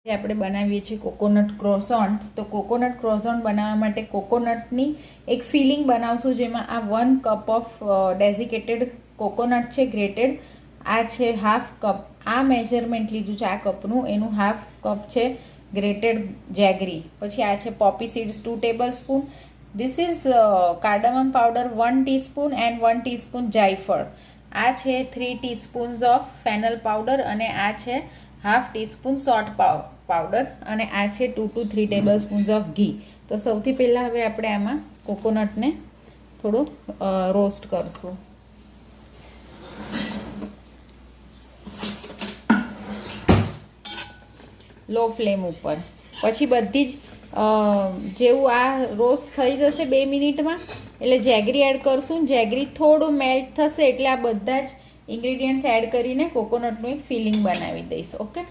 આપણે બનાવીએ છીએ કોકોનટ ક્રોસોન્ટ. તો કોકોનટ ક્રોસોન્ટ બનાવવા માટે કોકોનટની એક ફિલિંગ બનાવશું, જેમાં આ 1 કપ ઓફ ડેઝિકેટેડ કોકોનટ છે ગ્રેટેડ. આ છે હાફ કપ, આ મેજરમેન્ટ લીધું છે આ કપનું, એનું હાફ કપ છે ગ્રેટેડ જેગરી. પછી આ છે poppy seeds 2 tablespoon. This is cardamom powder 1 teaspoon and 1 teaspoon જાયફળ. આ છે 3 ટીસ્પૂન્સ ઓફ ફેનલ પાવડર અને આ છે હાફ ટીસ્પૂન સોલ્ટ પાવડર અને આ છે 2 to 3 ટેબલ સ્પૂન્સ ઓફ ઘી. તો સૌથી પહેલાં હવે આપણે આમાં કોકોનટને થોડું રોસ્ટ કરશું. લો ફ્લેમ ઉપર. પછી બધી જ જેવું આ રોસ્ટ થઈ જશે 2 મિનિટમાં એટલે જેગરી એડ કરશું. જેગરી થોડું મેલ્ટ થશે એટલે આ બધા જ ઇન્ગ્રીડિયન્ટ્સ એડ કરીને કોકોનટનું એક ફિલિંગ બનાવી દઈશ. ઓકે,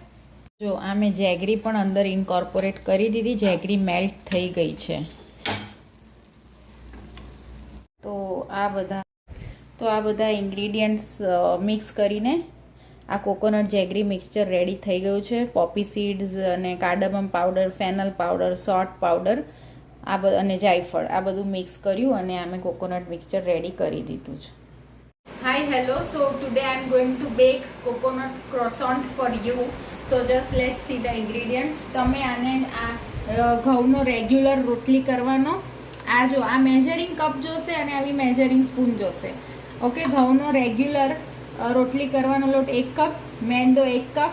જો આ મેં જેગરી પણ અંદર ઇન્કોર્પોરેટ કરી દીધી. જેગરી મેલ્ટ થઈ ગઈ છે. તો આ બધા ઇન્ગ્રીડિયન્ટ્સ મિક્સ કરીને આ કોકોનટ જેગરી મિક્સચર રેડી થઈ ગયું છે. પોપી સીડ્સ અને કાર્ડમમ પાવડર, ફેનલ પાવડર, સોલ્ટ પાવડર અને જાયફળ આ બધું મિક્સ કર્યું અને અમે કોકોનટ મિક્સચર રેડી કરી દીધું છે. Hi, hello. So today I am going to bake coconut croissant for you. So just let's see the ingredients. તમે આને આ ઘઉંનો રેગ્યુલર રોટલી કરવાનો. આ જો આ મેજરિંગ કપ જોશે અને આવી મેજરિંગ સ્પૂન જોશે. ઓકે, ઘઉંનો રેગ્યુલર રોટલી કરવાનો લોટ 1 કપ, મેંદો 1 cup,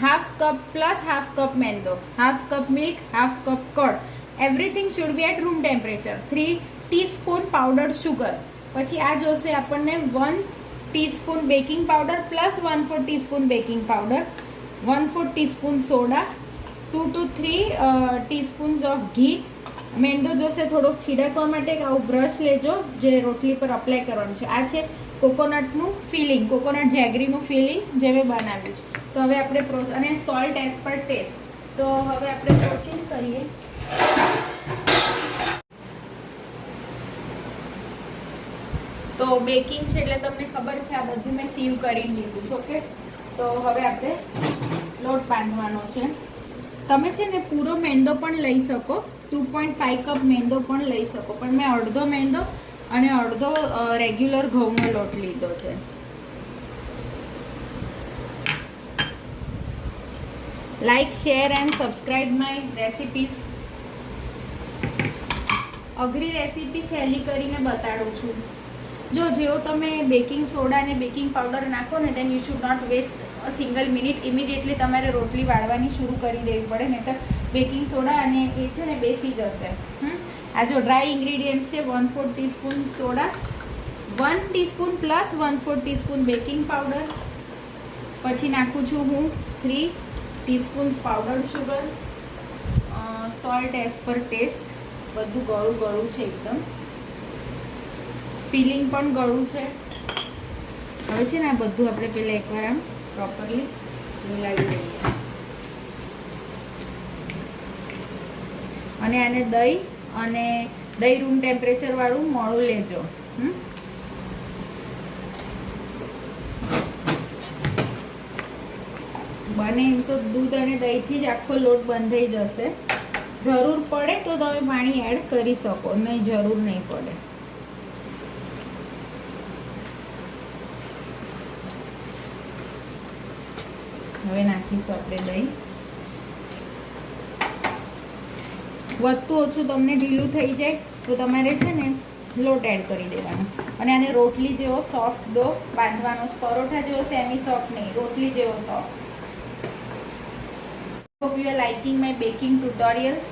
half cup plus half cup મેંદો, half cup milk, half cup curd. Everything should be at room temperature. 3 teaspoon powdered sugar. પછી આ જોશે આપણને 1 teaspoon baking powder plus 1/4 teaspoon baking powder, 1/4 teaspoon soda, 2 to 3 teaspoons of ghee. મેંદો જોશે થોડોક છીડકવા માટે આવું બ્રશ લેજો જે રોટલી પર અપ્લાય કરવાનું છે. આ છે કોકોનટનું ફિલિંગ, કોકોનટ જેગરીનું ફિલિંગ જે મેં બનાવ્યું છે. તો હવે આપણે અને સોલ્ટ એઝ પર ટેસ્ટ. તો હવે આપણે પ્રોસીડ કરીએ. તો બેકિંગ છે એટલે તમને ખબર છે આ બધું મેં સીવ કરીને લીધું છે. ઓકે, તો હવે આપણે લોટ બાંધવાનો છે. તમે છે ને પૂરો મેંદો પણ લઈ શકો, 2.5 કપ મેંદો પણ લઈ શકો, પણ મેં અડધો મેંદો અને અડધો રેગ્યુલર ઘઉંનો લોટ લીધો છે. Like, share and subscribe my recipes. અઘરી રેસીપી સહેલી કરીને બતાડું છું. જો જેવો તમે બેકિંગ સોડા અને બેકિંગ પાવડર નાખો ને then you should not waste a single minute. Immediately તમારે રોટલી વાળવાની શરૂ કરી દેવી પડે, નહીં તો બેકિંગ સોડા અને એ છે ને બેસી જશે. આ જો ડ્રાય ઇન્ગ્રીડિયન્ટ છે 1/4 teaspoon soda, 1 teaspoon plus 1/4 teaspoon baking powder. પછી નાખું છું હું 3 teaspoons powdered sugar, salt as per taste. બધું ગળું ગળું છે એકદમ. ફિલિંગ પણ ગળું છે. હવે છે ને આ બધું આપણે પહેલાં એકવાર આમ પ્રોપરલી મિલાવી દઈએ અને આને દહીં રૂમ ટેમ્પરેચર વાળું મોળું લેજો. બને એમ તો દૂધ અને દહીંથી જ આખો લોટ બંધાઈ જશે. જરૂર પડે તો તમે પાણી એડ કરી શકો, નહીં જરૂર નહીં પડે. હવે નાખીશું આપણે દહીં. વધતું ઓછું તમને ઢીલું થઈ જાય તો તમારે છે ને લોટ એડ કરી દેવાનો અને આને રોટલી જેવો સોફ્ટ ડો બાંધવાનો. પરોઠા જેવો સેમી સોફ્ટ નહીં, રોટલી જેવો soft. hope you are liking my baking tutorials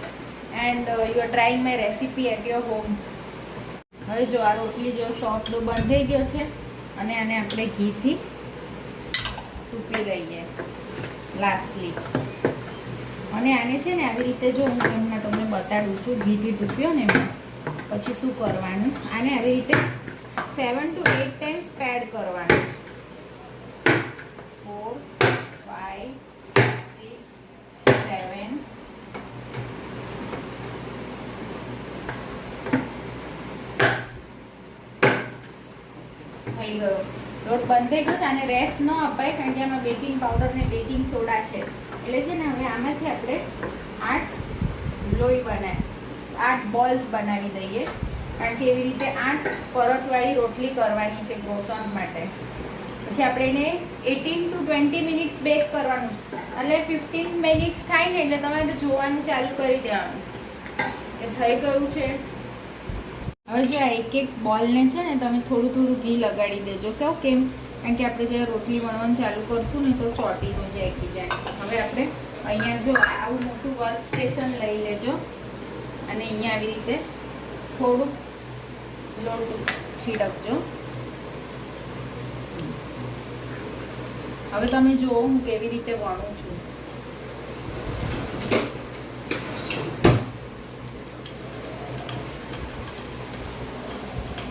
and you are trying my recipe at your home. હવે જો આ રોટલી જેવો સોફ્ટ ડો બંધાઈ ગયો છે અને આને આપણે ઘીથી ટૂંપી લઈએ લાસ્ટલી. અને આને છે ને આવી રીતે જો હું હમણાં તમને બતાડું છું, ઘીથી ટૂંપ્યો ને એમાં પછી શું કરવાનું, આને આવી રીતે 7 to 8 ટાઈમ્સ પેડ કરવાનું. 4, 5, 6, 7. થઈ ગયો લોટ બંધ થઈ ગયો છે. આને રેસ્ટ ન અપાય કારણ કે આમાં બેકિંગ પાવડર ને બેકિંગ સોડા છે. એટલે છે ને હવે આમાંથી આપણે 8 લોહી 8 બોલ્સ બનાવી દઈએ, કારણ કે એવી રીતે 8 પરતવાળી રોટલી કરવાની છે ક્રોસન્ટ માટે. પછી આપણે એને 18 to 20 મિનિટ્સ બેક કરવાનું, એટલે 15 મિનિટ્સ થાય ને એટલે તમારે જોવાનું ચાલુ કરી દેવાનું કે થઈ ગયું છે. હવે જો આ એક બોલને છે ને તમે થોડું ઘી લગાડી દેજો. કેમ? કારણ કે આપણે જ્યારે રોટલી વણવાનું ચાલુ કરશું ને તો ચોટી ન જાય એકબીજાને. હવે આપણે અહીંયા જો આવું મોટું વર્ક સ્ટેશન લઈ લેજો અને અહીંયા આવી રીતે થોડુંક લોટ છીડકજો. હવે તમે જુઓ હું કેવી રીતે વણું છું.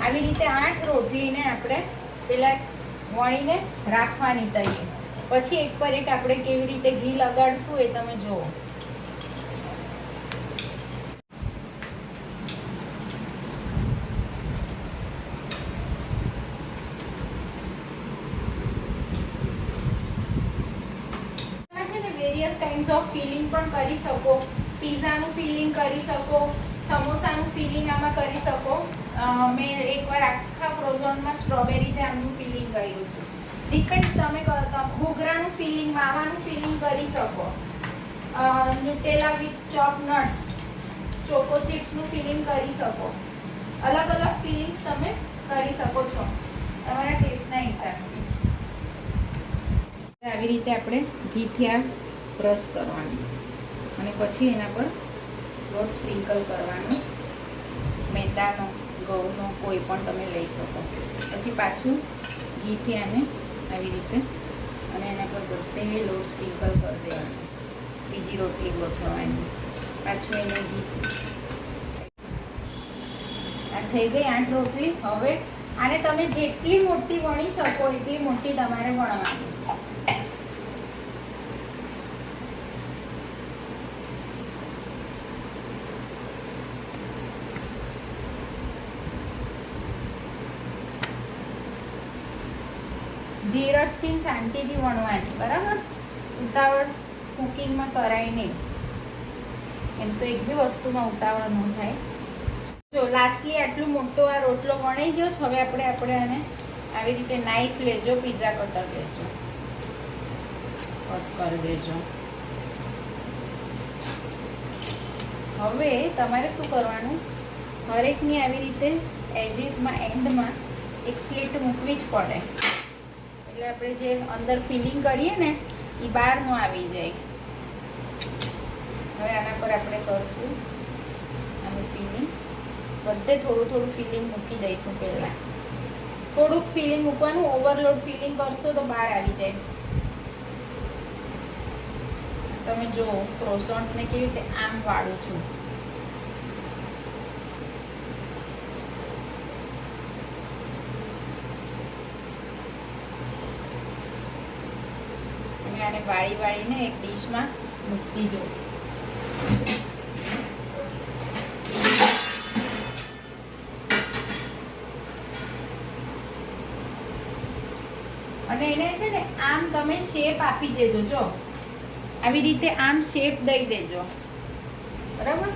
આવી રીતે 8 રોટલીને આપણે પેલા વણીને રાખવાની તઈએ. પછી એક પર એક આપણે કેવી રીતે ઘી લગાડશું એ તમે જુઓ. વેરિયસ કાઇન્ડ્સ ઓફ ફિલિંગ પણ કરી શકો. પીઝાનું ફિલિંગ કરી શકો, સમોસાનું ફિલિંગ આમાં કરી શકો. મેં એકવાર આખા ક્રોઝોનમાં સ્ટ્રોબેરી જામનું ફિલિંગ કર્યું હતું. ડિપેન્ડ્સ તમે ઘૂઘરાનું ફિલિંગ, માવાનું ફિલિંગ કરી શકો. Nutella with chop nuts, choco ચિપ્સનું ફિલિંગ કરી શકો. અલગ અલગ ફિલિંગ્સ તમે કરી શકો છો તમારા ટેસ્ટના હિસાબથી. આવી રીતે આપણે ઘીથી આ બ્રશ કરવાનું અને પછી એના પર લોટ સ્પ્રિંકલ કરવાનો. મેંદાનો, ઘઉંનો કોઈ પણ તમે લઈ શકો. પછી પાછું ઘીથી આને આવી રીતે અને એના પર બધે લોટ સ્પ્રિંકલ કરી દેવાનો. બીજી રોટલી ગોઠવવાની. પાછું એને ઘી. આ થઈ ગઈ 8 રોટલી. હવે આને તમે જેટલી મોટી વણી શકો એટલી મોટી તમારે વણવાની. ધીરજથી શાંતિથી વણવાની, બરાબર? ઉતાવળ કુકિંગમાં કરાય નહીં. એમ તો એક બી વસ્તુમાં ઉતાવળ ન થાય. જો લાસ્ટલી આટલું મોટો આ રોટલો વણાઈ ગયો છે. હવે આપણે આને આવી રીતે નાઈફ લેજો, પીઝા કટર લેજો, કટ કરી દેજો. હવે તમારે શું કરવાનું, હરેકની આવી રીતે એજીસમાં, એન્ડમાં એક સ્લીટ મૂકવી જ પડે. એટલે આપણે જે અંદર ફિલિંગ કરીએ ને એ બહાર ન આવી જાય. હવે આના પર આપણે કરશું આનું ફિલિંગ. બધે થોડું ફિલિંગ મૂકી દઈશું. પહેલાં થોડુંક ફિલિંગ મૂકવાનું. ઓવરલોડ ફિલિંગ કરશો તો બહાર આવી જાય. તમે જો ક્રોસોન્ટને કેવી રીતે આમ વાળું છું. આને વાળીને એક ડીશમાં મૂકી જો. અને એને છે ને આમ તમે શેપ આપી દેજો. જો આવી રીતે આમ શેપ દઈ દેજો, બરાબર?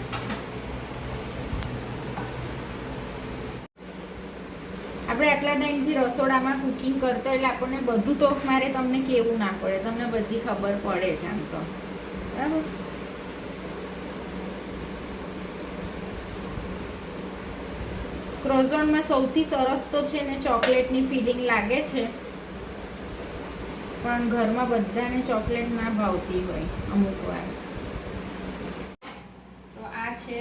આપણે આટલા ટાઈમથી રસોડામાં કુકિંગ કરતો એટલે આપણને બધું તો મારે તમને કહેવું ના પડે. તમને બધી ખબર પડે છે આમ તો, બરાબર? ક્રોઝોનમાં સૌથી સરસ તો છે ને ચોકલેટની ફિલિંગ લાગે છે, પણ ઘરમાં બધાને ચોકલેટ ના ભાવતી હોય અમુક વાર. તો આ છે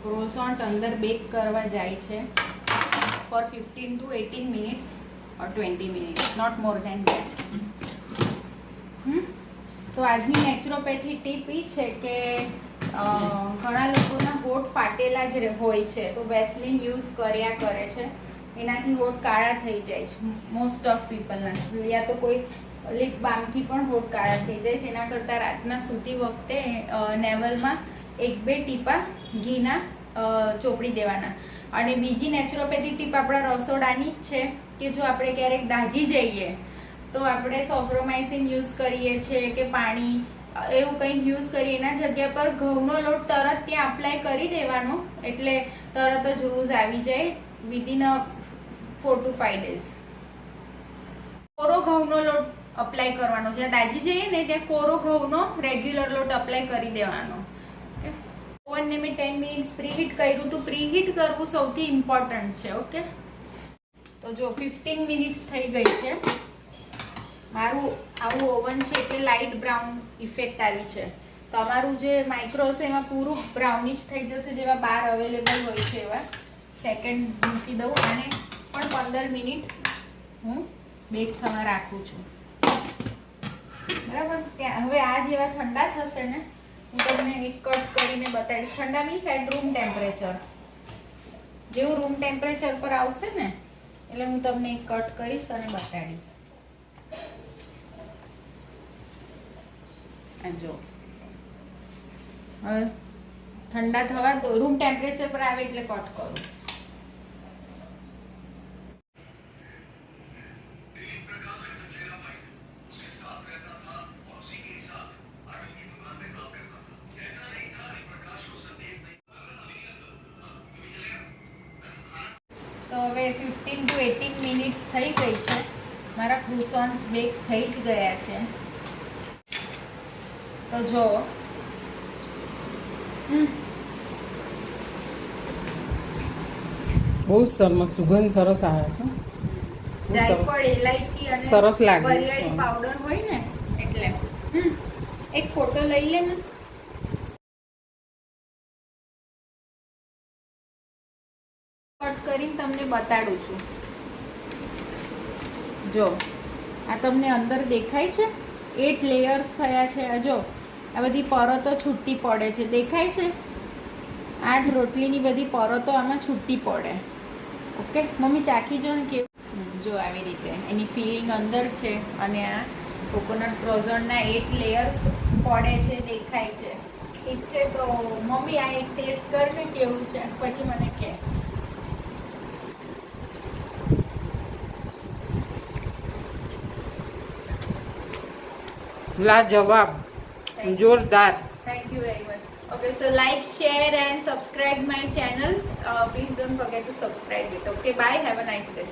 ક્રોઝોન્ટ અંદર બેક કરવા જાય છે for 15 to 18 minutes or 20 minutes, not more than that. તો આજની નેચરોપેથી ટીપ એ છે કે ઘણા લોકોના હોઠ ફાટેલા જ હોય છે, તો વેસલિન યુઝ કર્યા કરે છે. એનાથી હોઠ કાળા થઈ જાય છે મોસ્ટ ઓફ પીપલના. યા તો કોઈ લિપ બામથી પણ હોઠ કાળા થઈ જાય છે. એના કરતાં રાતના સૂતી વખતે નેવલમાં 1-2 ટીપા ઘીના ચોપડી દેવાના. અને બીજી નેચરોપેથી ટીપ આપણા રસોડાની જ છે કે જો આપણે ક્યારેક દાઝી જઈએ તો આપણે સોફ્રોમાઇસિન યુઝ કરીએ છીએ કે પાણી એવું કંઈક યુઝ કરીએ એના જગ્યા પર ઘઉંનો લોટ તરત ત્યાં અપ્લાય કરી દેવાનો, એટલે તરત જ રૂઝ આવી જાય વિધિન 4 to 5 days. કોરો ઘઉંનો લોટ અપ્લાય કરવાનો, જ્યાં દાજી જઈએ ને ત્યાં કોરો ઘઉંનો રેગ્યુલર લોટ અપ્લાય કરી દેવાનો. ઓકે, ઓવનને મેં 10 મિનિટ્સ પ્રીહીટ કર્યું હતું. પ્રીહીટ કરવું સૌથી ઇમ્પોર્ટન્ટ છે. ઓકે, તો જો 15 મિનિટ્સ થઈ ગઈ છે. મારું આવું ઓવન છે એટલે લાઇટ બ્રાઉન ઇફેક્ટ આવી છે. તમારું જે માઇક્રો હશે એમાં પૂરું બ્રાઉનિશ થઈ જશે, જેવા બાર અવેલેબલ હોય છે એવા. સેકન્ડ મૂકી દઉં, આને પણ 15 મિનિટ હું બેક થવા રાખું છું. બરાબર, ત્યાં હવે આ જેવા ઠંડા થશે ને હું તમને એક કટ કરીને બતાવીશ. ઠંડા મીન્સ એટ રૂમ ટેમ્પરેચર. જેવું રૂમ ટેમ્પરેચર પર આવશે ને એટલે હું તમને એક કટ કરીશ અને બતાડીશ. જો હવે ઠંડા થવા દો, રૂમ ટેમ્પરેચર પર આવે એટલે કટ કરું. તો હવે 15 to 18 મિનિટ્સ થઈ ગઈ છે. મારા ક્રુસોન્સ બેક થઈ જ ગયા છે. તો જો બહુ સરસ સુગંધ સરસ આવે છે. જાયફળ, ઇલાયચી અને સરસ લાગે છે. વરિયાળી પાવડર હોય ને એટલે. એક ફોટો લઈ લે ને. કટ કરીને તમને બતાડું છું. જો આ તમને અંદર દેખાય છે 8 લેયર્સ થયા છે. જો આ બધી પરતો છૂટી પડે છે, દેખાય છે? 8 રોટલીની બધી પરતો આમાં છૂટી પડે. ઓકે, મમ્મી ચાખી જો ને કેવું. જો આવી રીતે એની ફિલિંગ અંદર છે અને આ કોકોનટ ક્રોઝનના 8 લેયર્સ પડે છે, દેખાય છે. ઠીક છે, તો મમ્મી આ એક ટેસ્ટ કર ને કેવું છે, પછી મને કહે. લાજવાબ, જોરદાર. Thank you very much. Okay, so like, share and subscribe my channel. Please don't forget to subscribe it. Okay, bye. Have a nice day.